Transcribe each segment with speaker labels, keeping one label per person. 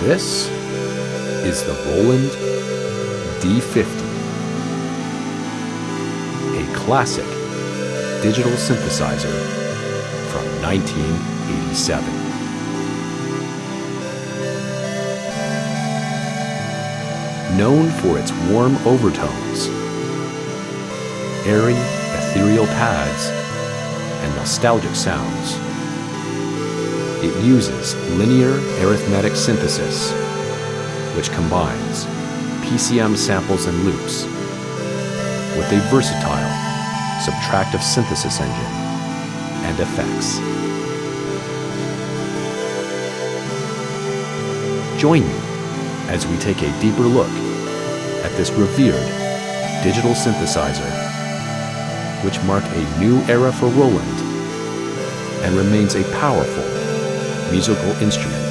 Speaker 1: This is the Roland D50, a classic digital synthesizer from 1987. Known for its warm overtones, airy, ethereal pads, and nostalgic sounds, it uses linear arithmetic synthesis, which combines PCM samples and loops with a versatile subtractive synthesis engine and effects. Join me as we take a deeper look at this revered digital synthesizer, which marked a new era for Roland and remains a powerful musical instrument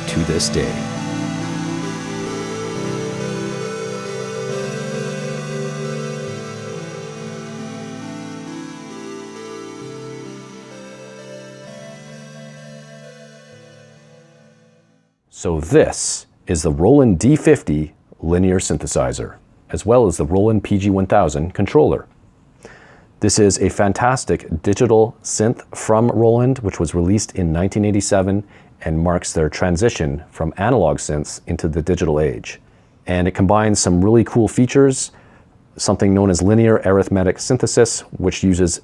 Speaker 1: to this day. So this is the Roland D50 linear synthesizer, as well as the Roland PG-1000 controller. This is a fantastic digital synth from Roland, which was released in 1987 and marks their transition from analog synths into the digital age. And it combines some really cool features, something known as linear arithmetic synthesis, which uses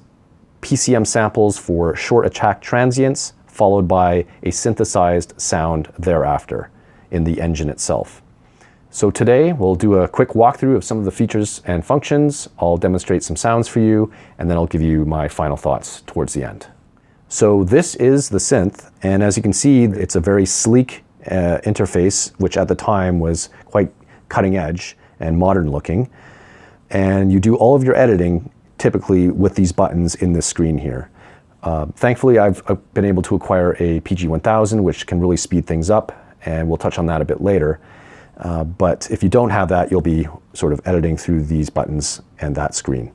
Speaker 1: PCM samples for short attack transients, followed by a synthesized sound thereafter in the engine itself. So today we'll do a quick walkthrough of some of the features and functions. I'll demonstrate some sounds for you, and then I'll give you my final thoughts towards the end. So this is the synth, and as you can see, it's a very sleek interface, which at the time was quite cutting edge and modern looking. And you do all of your editing typically with these buttons in this screen here. Thankfully, I've been able to acquire a PG-1000, which can really speed things up, and we'll touch on that a bit later. But if you don't have that, you'll be sort of editing through these buttons and that screen.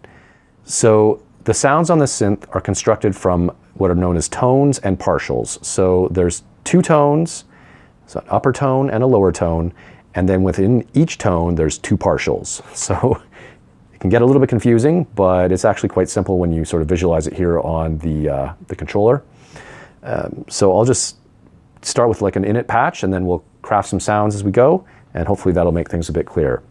Speaker 1: So the sounds on the synth are constructed from what are known as tones and partials. So there's two tones, so an upper tone and a lower tone, and then within each tone there's two partials. So it can get a little bit confusing, but it's actually quite simple when you sort of visualize it here on the controller. So I'll just start with like an init patch, and then we'll craft some sounds as we go, and hopefully that'll make things a bit clearer.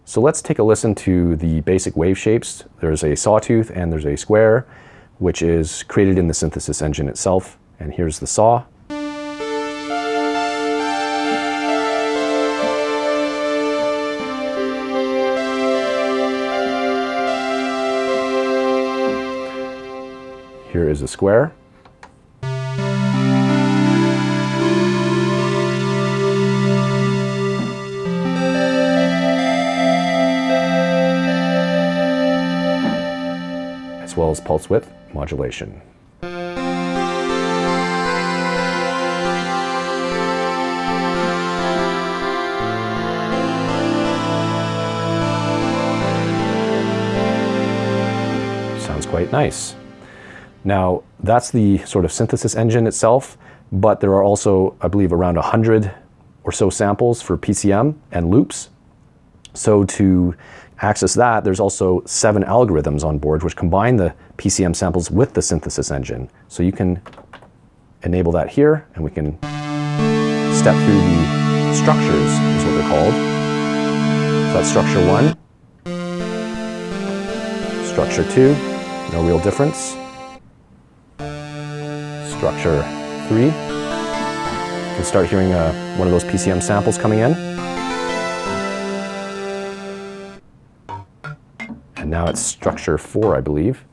Speaker 1: So let's take a listen to the basic wave shapes. There's a sawtooth and there's a square, which is created in the synthesis engine itself. And here's the saw. Here is a square. As well as pulse width modulation. Sounds quite nice. Now, that's the sort of synthesis engine itself, but there are also, I believe, around 100 or so samples for PCM and loops. So to access that, there's also 7 algorithms on board which combine the PCM samples with the synthesis engine. So you can enable that here, and we can step through the structures, is what they're called. So that's structure 1, structure 2, no real difference. Structure 3, you can start hearing one of those PCM samples coming in. And now it's structure 4, I believe.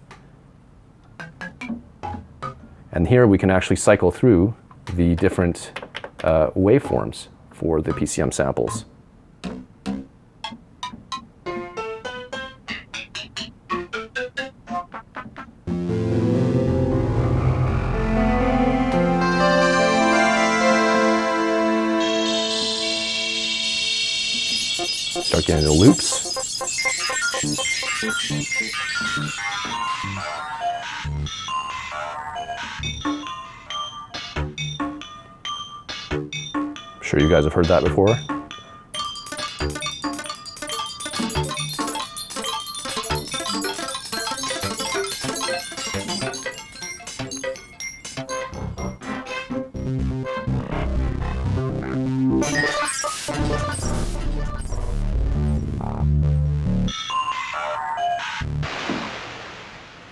Speaker 1: And here we can actually cycle through the different waveforms for the PCM samples. Start getting the loops. sure you guys have heard that before.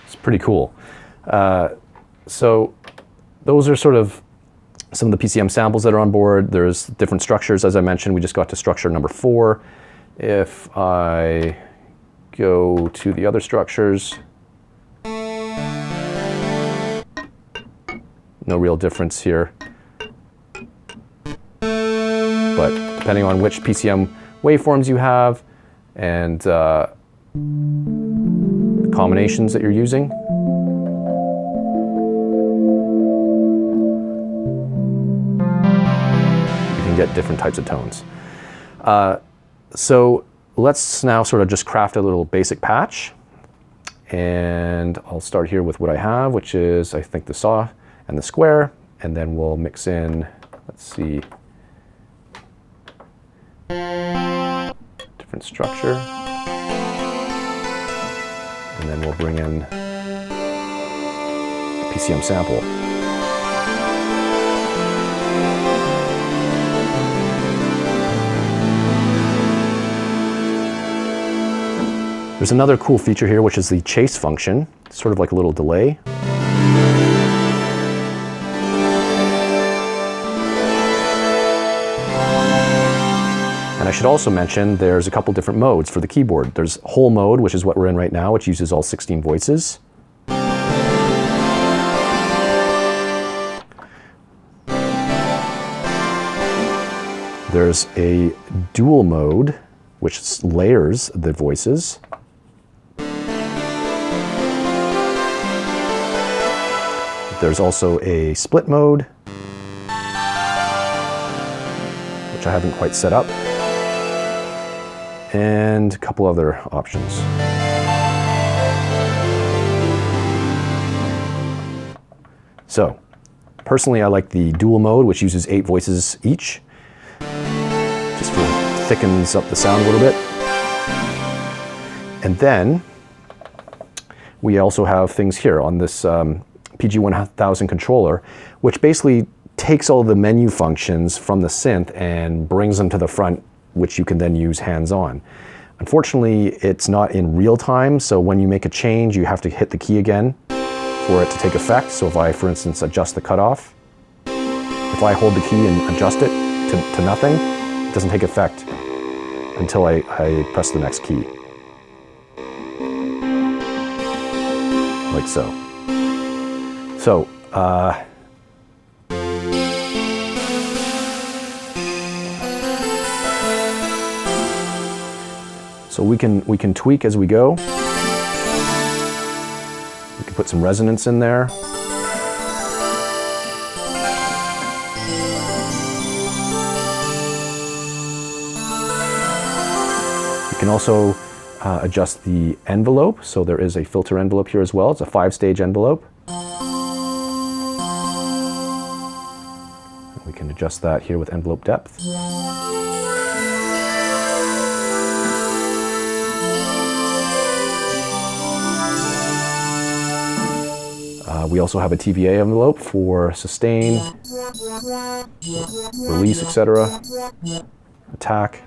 Speaker 1: It's pretty cool. So those are sort of some of the PCM samples that are on board. There's different structures. As I mentioned, we just got to structure number 4. If I go to the other structures, no real difference here. But depending on which PCM waveforms you have and the combinations that you're using, get different types of tones. So let's now sort of just craft a little basic patch. And I'll start here with what I have, which is, I think, the saw and the square. And then we'll mix in, let's see, different structure. And then we'll bring in a PCM sample. There's another cool feature here, which is the chase function, sort of like a little delay. And I should also mention there's a couple different modes for the keyboard. There's whole mode, which is what we're in right now, which uses all 16 voices. There's a dual mode, which layers the voices. There's also a split mode, which I haven't quite set up, and a couple other options. So, personally I like the dual mode, which uses 8 voices each. Just thickens up the sound a little bit. And then we also have things here on this PG-1000 controller, which basically takes all the menu functions from the synth and brings them to the front, which you can then use hands-on. Unfortunately, it's not in real time, so when you make a change, you have to hit the key again for it to take effect. So if I, for instance, adjust the cutoff, if I hold the key and adjust it to nothing, it doesn't take effect until I press the next key. Like so. So, we can tweak as we go. We can put some resonance in there. You can also adjust the envelope. So there is a filter envelope here as well. It's a 5-stage envelope. We can adjust that here with envelope depth. We also have a TVA envelope for sustain, release, etc., attack.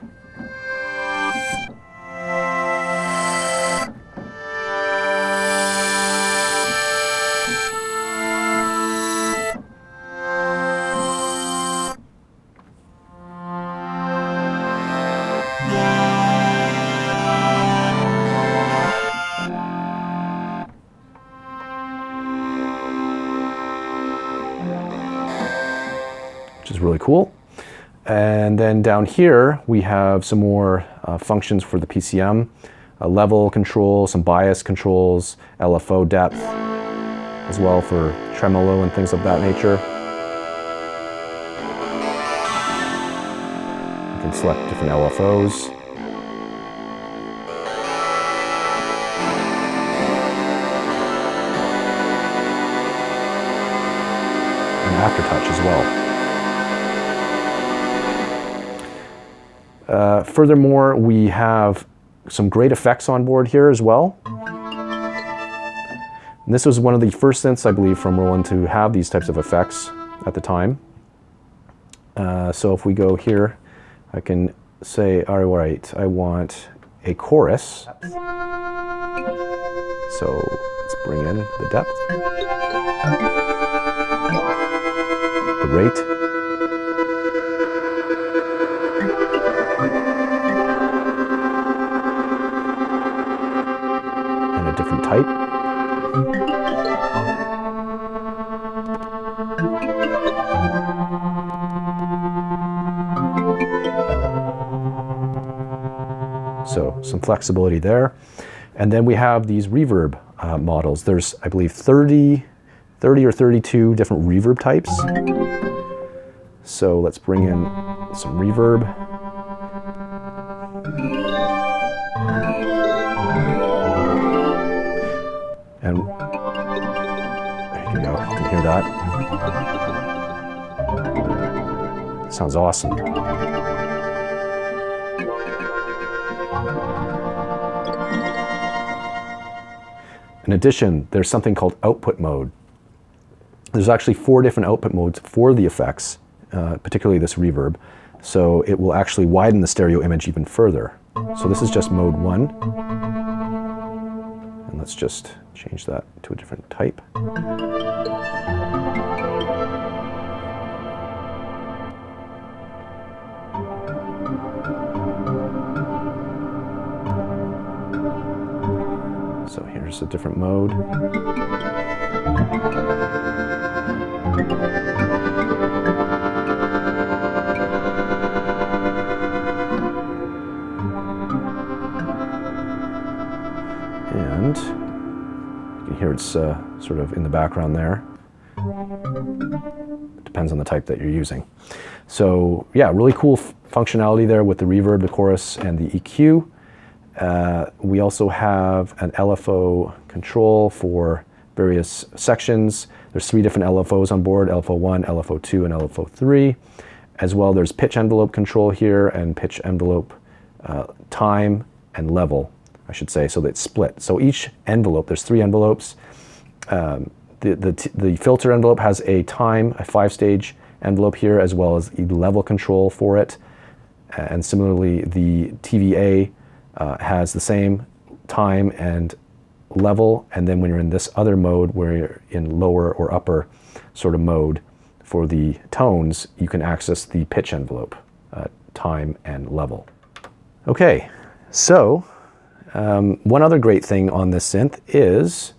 Speaker 1: Which is really cool. And then down here we have some more functions for the PCM, level control, some bias controls, LFO depth, as well for tremolo and things of that nature. You can select different LFOs. And aftertouch as well. Furthermore, we have some great effects on board here as well. And this was one of the first synths, I believe, from Roland to have these types of effects at the time. So if we go here, I can say, all right, I want a chorus. So let's bring in the depth, the rate, and a different type. So some flexibility there. And then we have these reverb models. There's, I believe, 30 or 32 different reverb types. So let's bring in some reverb. And there you go, you can hear that. Sounds awesome. In addition, there's something called output mode. There's actually 4 different output modes for the effects, particularly this reverb. So it will actually widen the stereo image even further. So this is just mode 1. And let's just change that to a different type. So here's a different mode. And you can hear it's sort of in the background there. It depends on the type that you're using. So yeah, really cool functionality there with the reverb, the chorus, and the EQ. We also have an LFO control for various sections. There's 3 different LFOs on board, LFO1, LFO2, and LFO3. As well, there's pitch envelope control here and pitch envelope time and level, I should say, so that it's split. So each envelope, there's 3 envelopes. The filter envelope has a time, a 5-stage envelope here, as well as the level control for it. And similarly, the TVA has the same time and level, and then when you're in this other mode where you're in lower or upper sort of mode for the tones, you can access the pitch envelope, time and level. Okay, so one other great thing on this synth is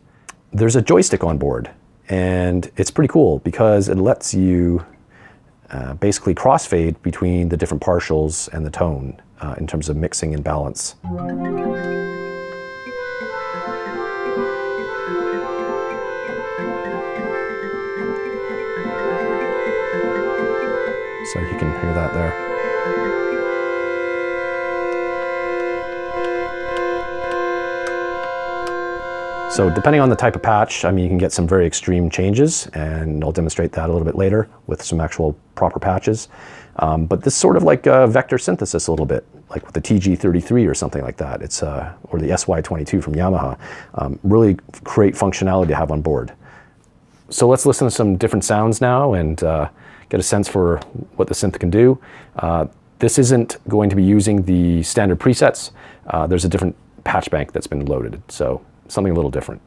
Speaker 1: there's a joystick on board, and it's pretty cool because it lets you basically crossfade between the different partials and the tone in terms of mixing and balance. So you can hear that there. So depending on the type of patch, I mean, you can get some very extreme changes, and I'll demonstrate that a little bit later with some actual proper patches. But this is sort of like vector synthesis a little bit, like with the TG33 or something like that. It's or the SY22 from Yamaha. Really great functionality to have on board. So let's listen to some different sounds now and get a sense for what the synth can do. This isn't going to be using the standard presets. There's a different patch bank that's been loaded, so something a little different.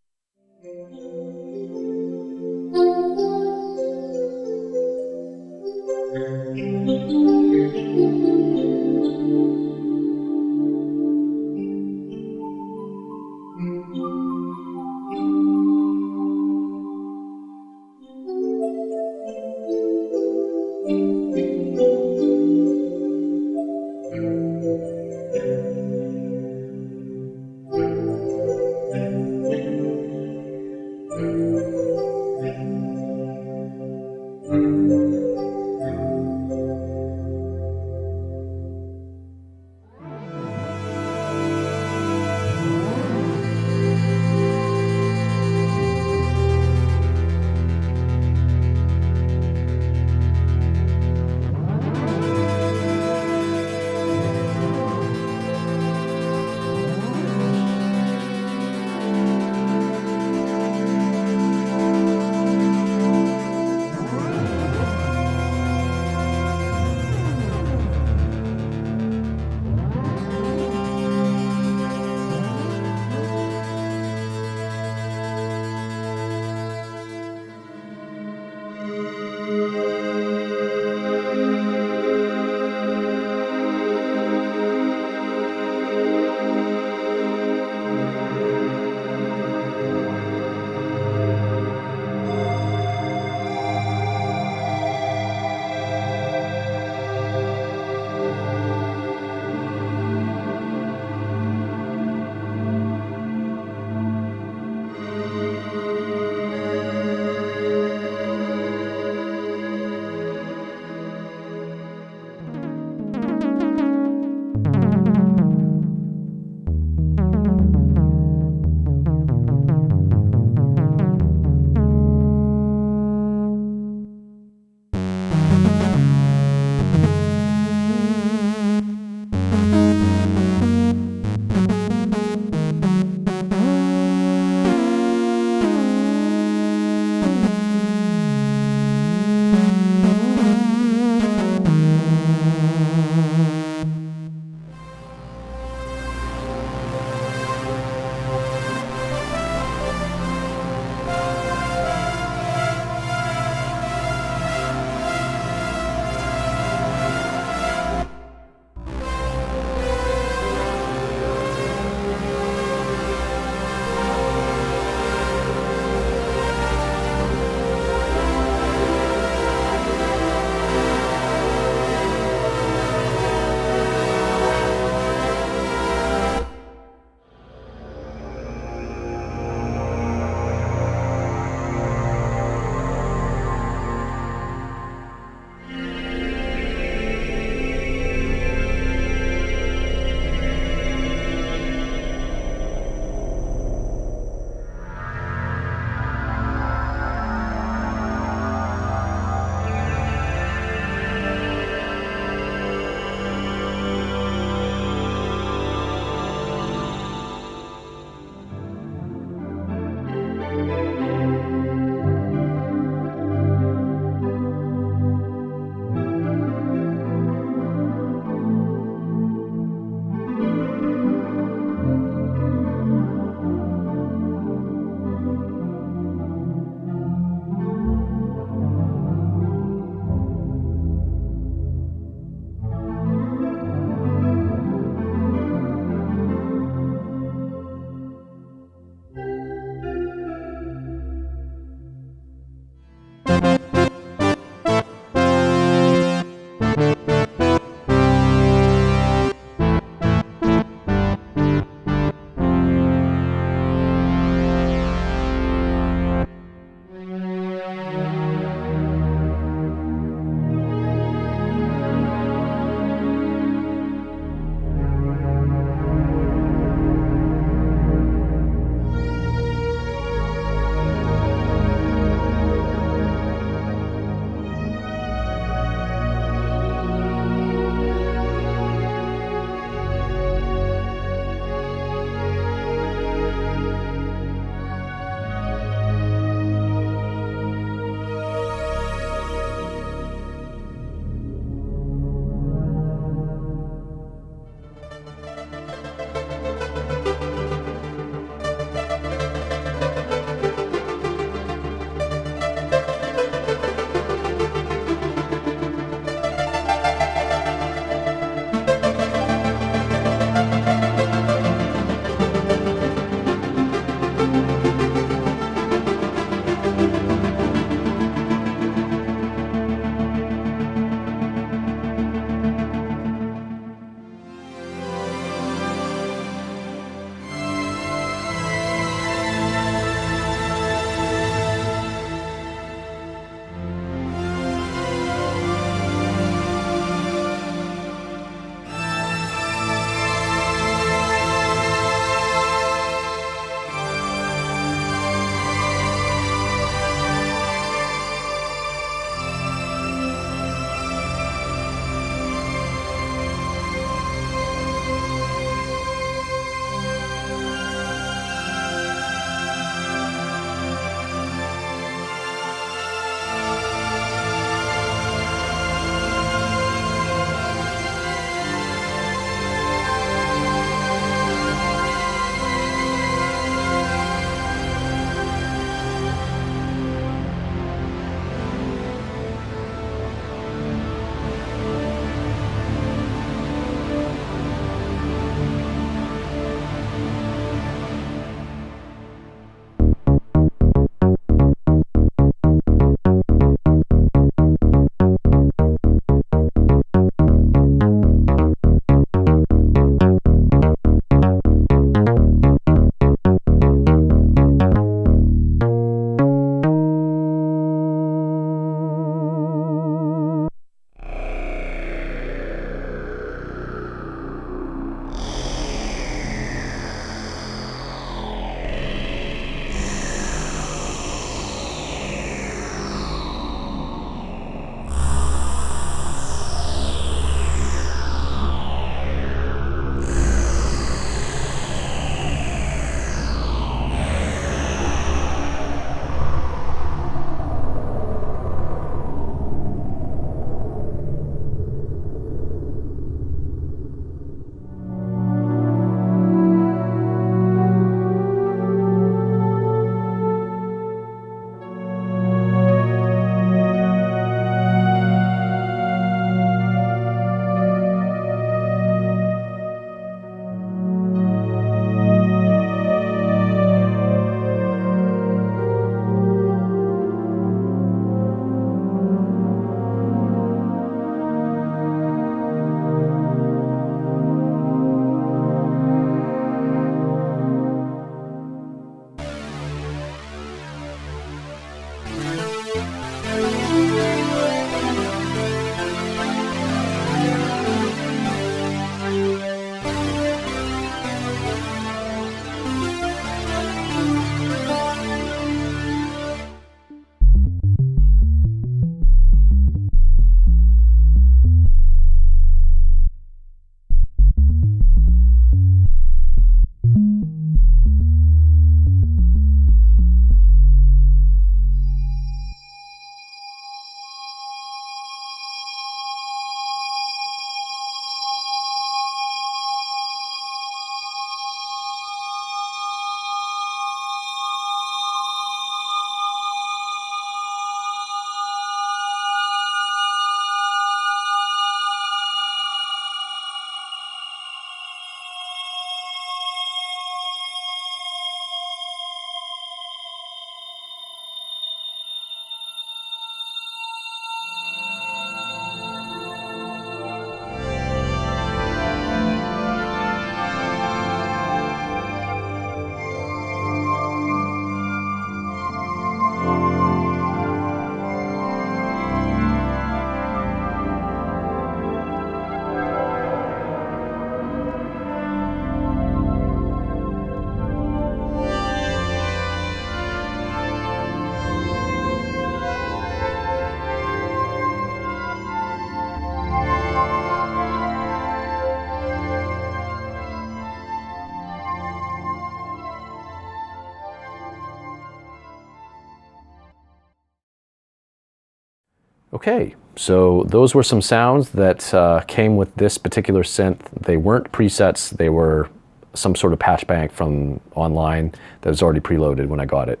Speaker 1: Okay, so those were some sounds that came with this particular synth. They weren't presets, they were some sort of patch bank from online that was already preloaded when I got it.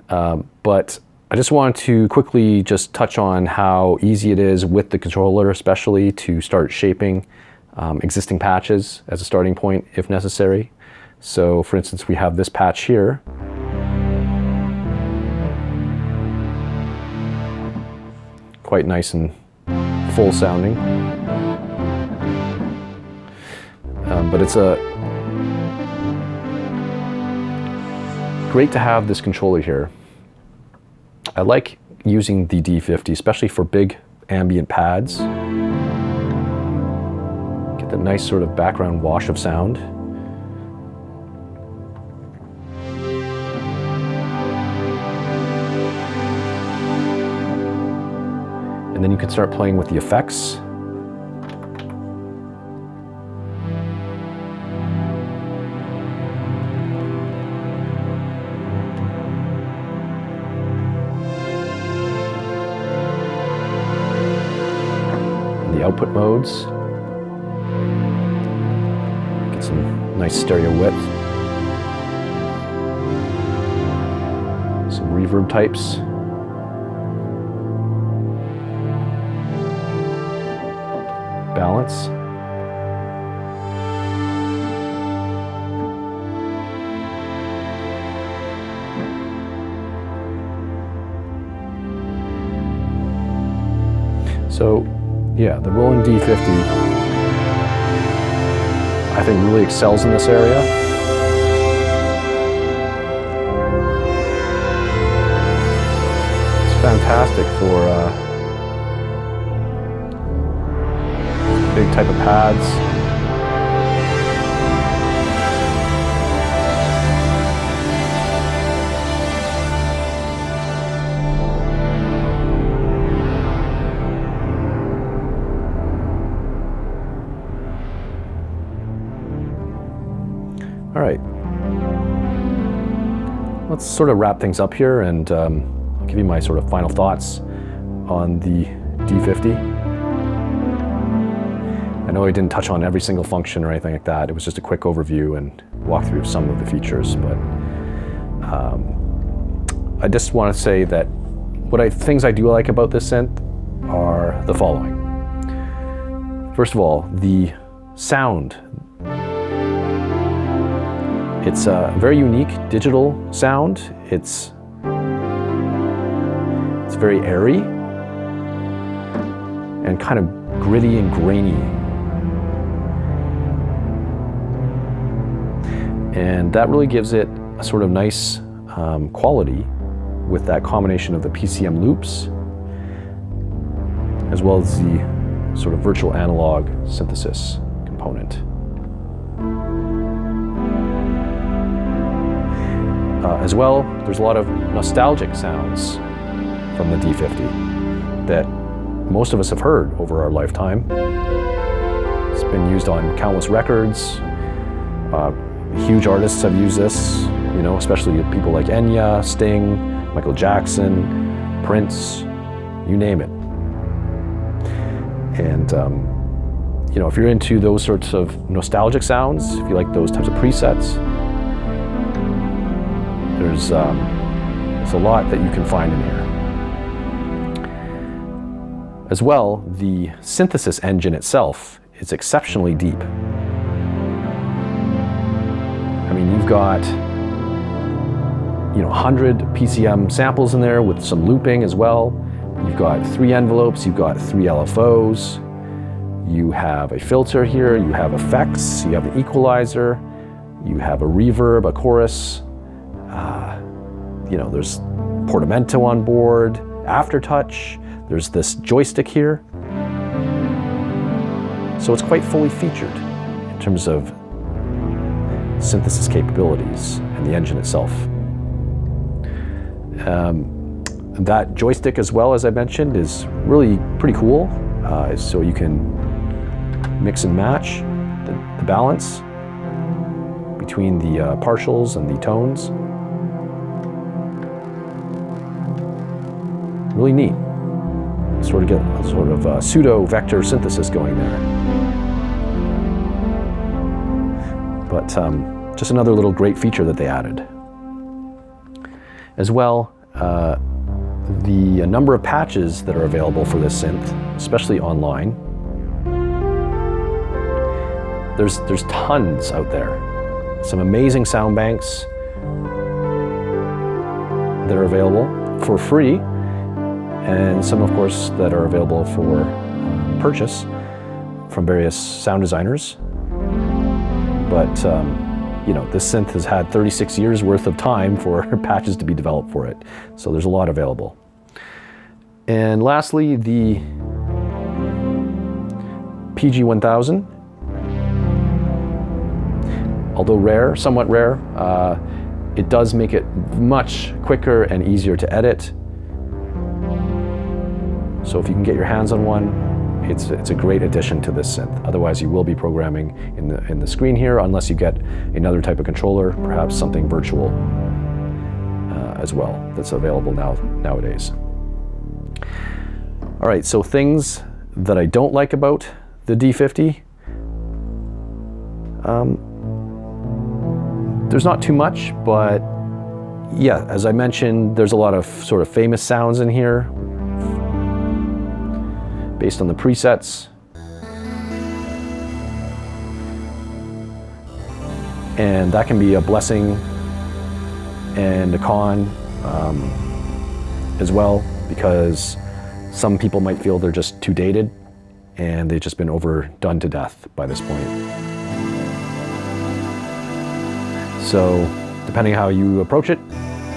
Speaker 1: But I just wanted to quickly just touch on how easy it is with the controller especially to start shaping existing patches as a starting point if necessary. So for instance, we have this patch here. Quite nice and full sounding. But it's great to have this controller here. I like using the D50, especially for big ambient pads. Get the nice sort of background wash of sound. And then you can start playing with the effects. And the output modes. Get some nice stereo width. Some reverb types. Balance. So, yeah, the Roland D50, I think, really excels in this area. It's fantastic for big type of pads. All right, let's sort of wrap things up here, and I'll give you my sort of final thoughts on the D50. I know I didn't touch on every single function or anything like that. It was just a quick overview and walk through some of the features, but I just want to say that things I do like about this synth are the following. First of all, the sound. It's a very unique digital sound. It's very airy and kind of gritty and grainy. And that really gives it a sort of nice quality with that combination of the PCM loops as well as the sort of virtual analog synthesis component. As well, there's a lot of nostalgic sounds from the D50 that most of us have heard over our lifetime. It's been used on countless records. Huge artists have used this, you know, especially people like Enya, Sting, Michael Jackson, Prince, you name it. And, you know, if you're into those sorts of nostalgic sounds, if you like those types of presets, there's a lot that you can find in here. As well, the synthesis engine itself is exceptionally deep. I mean, you've got, you know, 100 PCM samples in there with some looping as well. You've got 3 envelopes, you've got 3 LFOs, you have a filter here, you have effects, you have an equalizer, you have a reverb, a chorus, you know, there's portamento on board, aftertouch, there's this joystick here. So it's quite fully featured in terms of synthesis capabilities and the engine itself. That joystick, as well, as I mentioned, is really pretty cool. So you can mix and match the balance between the partials and the tones. Really neat. sort of get a sort of pseudo vector synthesis going there. But just another little great feature that they added. As well, the number of patches that are available for this synth, especially online, there's tons out there. Some amazing sound banks that are available for free, and some, of course, that are available for purchase from various sound designers. But you know, this synth has had 36 years worth of time for patches to be developed for it, so there's a lot available. And lastly, the PG-1000. Although rare, somewhat rare, it does make it much quicker and easier to edit. So if you can get your hands on one, it's a great addition to this synth. Otherwise, you will be programming in the screen here, unless you get another type of controller, perhaps something virtual as well, that's available nowadays. All right, so things that I don't like about the D50. There's not too much, but yeah, as I mentioned, there's a lot of sort of famous sounds in here based on the presets. And that can be a blessing and a con as well, because some people might feel they're just too dated and they've just been overdone to death by this point. So depending how you approach it,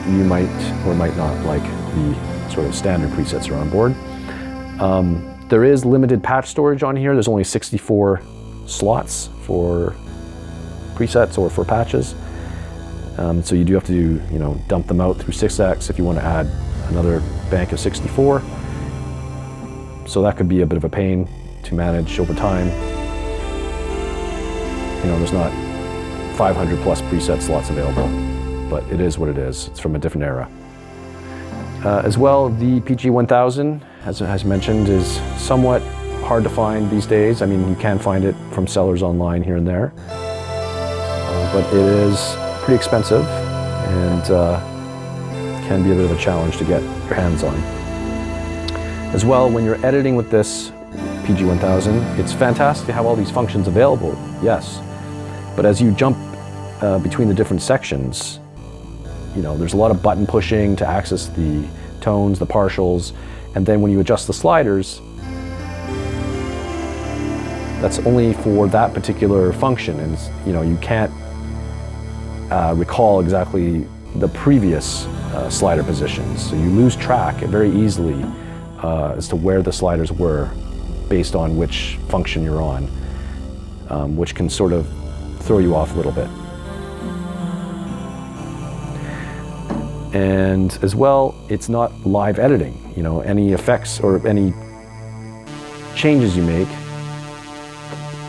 Speaker 1: you might or might not like the sort of standard presets that are on board. There is limited patch storage on here. There's only 64 slots for presets or for patches. So you do have to, dump them out through 6X if you want to add another bank of 64. So that could be a bit of a pain to manage over time. There's not 500 plus preset slots available, but it is what it is. It's from a different era. As well, the PG-1000, as mentioned, is somewhat hard to find these days. I mean, you can find it from sellers online here and there, but it is pretty expensive and can be a bit of a challenge to get your hands on. As well, when you're editing with this PG-1000, it's fantastic to have all these functions available, yes, but as you jump between the different sections, there's a lot of button pushing to access the tones, the partials, and then when you adjust the sliders, that's only for that particular function, and you can't recall exactly the previous slider positions, so you lose track very easily as to where the sliders were based on which function you're on, which can sort of throw you off a little bit. And as well, it's not live editing. Any effects or any changes you make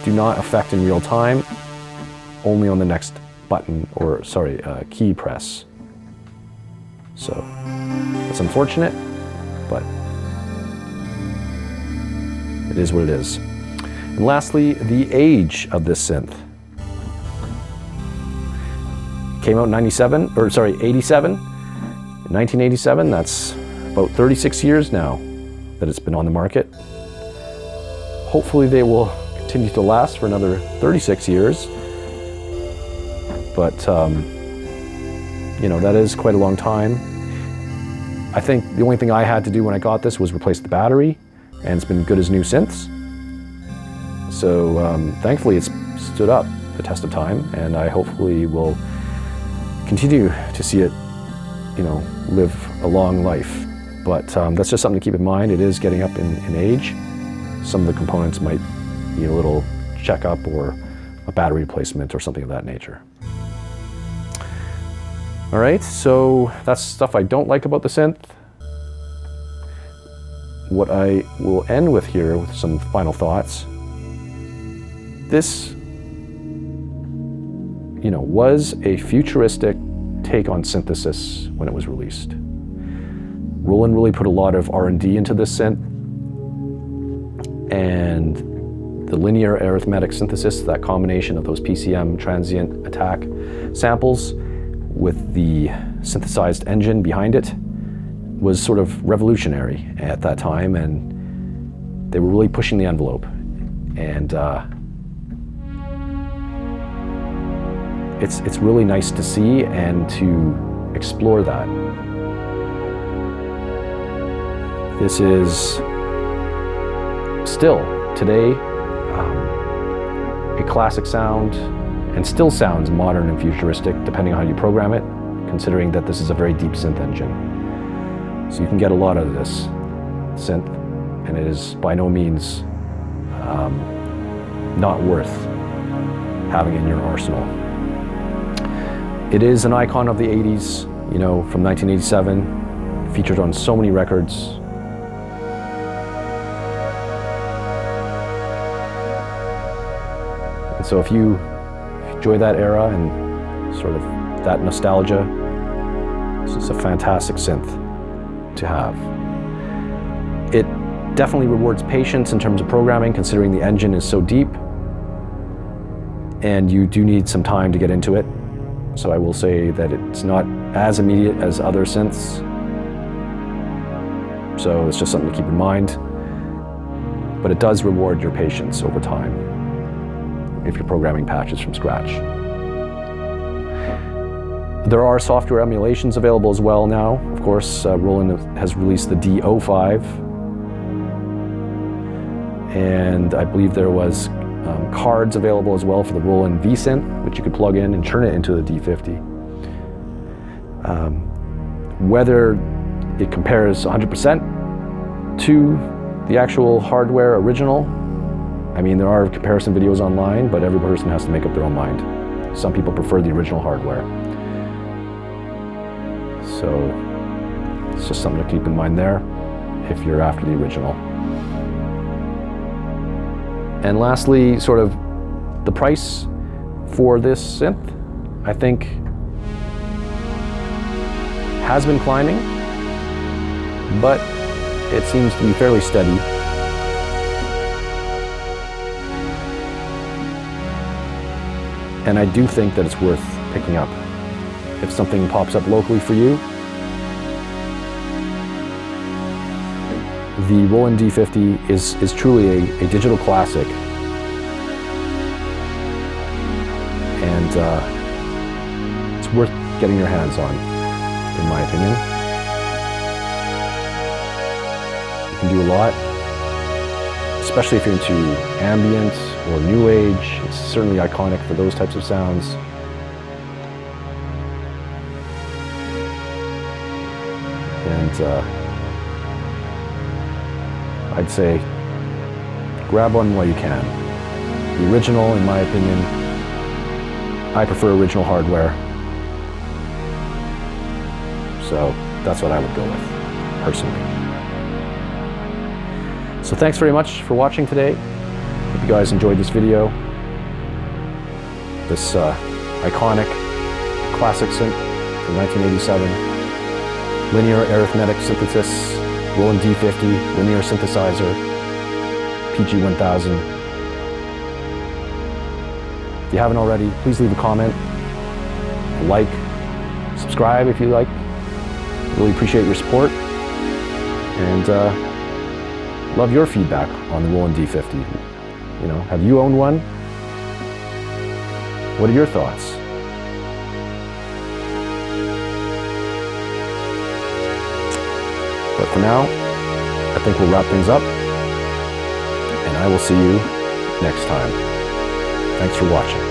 Speaker 1: do not affect in real time, only on the next button or, key press. So it's unfortunate, but it is what it is. And lastly, the age of this synth. Came out in 87. In 1987, that's about 36 years now that it's been on the market. Hopefully they will continue to last for another 36 years. But, that is quite a long time. I think the only thing I had to do when I got this was replace the battery, and it's been good as new since. So thankfully it's stood up the test of time, and I hopefully will continue to see it live a long life. But that's just something to keep in mind. It is getting up in age. Some of the components might need a little checkup or a battery replacement or something of that nature. All right, so that's stuff I don't like about the synth. What I will end with here with some final thoughts. This, was a futuristic take on synthesis when it was released. Roland really put a lot of R&D into this synth, and the linear arithmetic synthesis, that combination of those PCM transient attack samples with the synthesized engine behind it, was sort of revolutionary at that time, and they were really pushing the envelope. And it's really nice to see and to explore that. This is still today a classic sound, and still sounds modern and futuristic depending on how you program it, considering that this is a very deep synth engine. So you can get a lot out of this synth, and it is by no means not worth having in your arsenal. It is an icon of the 80s, you know, from 1987, featured on so many records. And so if you enjoy that era and sort of that nostalgia, this is a fantastic synth to have. It definitely rewards patience in terms of programming, considering the engine is so deep, and you do need some time to get into it. So I will say that it's not as immediate as other synths. So it's just something to keep in mind. But it does reward your patience over time if you're programming patches from scratch. There are software emulations available as well now. Of course, Roland has released the D-50, and I believe there was cards available as well for the Roland V-Synth, which you could plug in and turn it into the D50. Whether it compares 100% to the actual hardware original, I mean, there are comparison videos online, but every person has to make up their own mind. Some people prefer the original hardware. So it's just something to keep in mind there if you're after the original. And lastly, sort of the price for this synth, I think, has been climbing, but it seems to be fairly steady. And I do think that it's worth picking up. If something pops up locally for you, the Roland D50 is truly a digital classic. And it's worth getting your hands on, in my opinion. You can do a lot, especially if you're into ambient or new age. It's certainly iconic for those types of sounds. And I'd say grab one while you can. The original, in my opinion, I prefer original hardware. So that's what I would go with, personally. So thanks very much for watching today. Hope you guys enjoyed this video. This iconic classic synth from 1987. Linear arithmetic synthesis, Roland D50, linear synthesizer, PG-1000. If you haven't already, please leave a comment, a like, subscribe if you like. Really appreciate your support, and love your feedback on the Roland D50. You know, have you owned one? What are your thoughts? But for now, I think we'll wrap things up, and I will see you next time. Thanks for watching.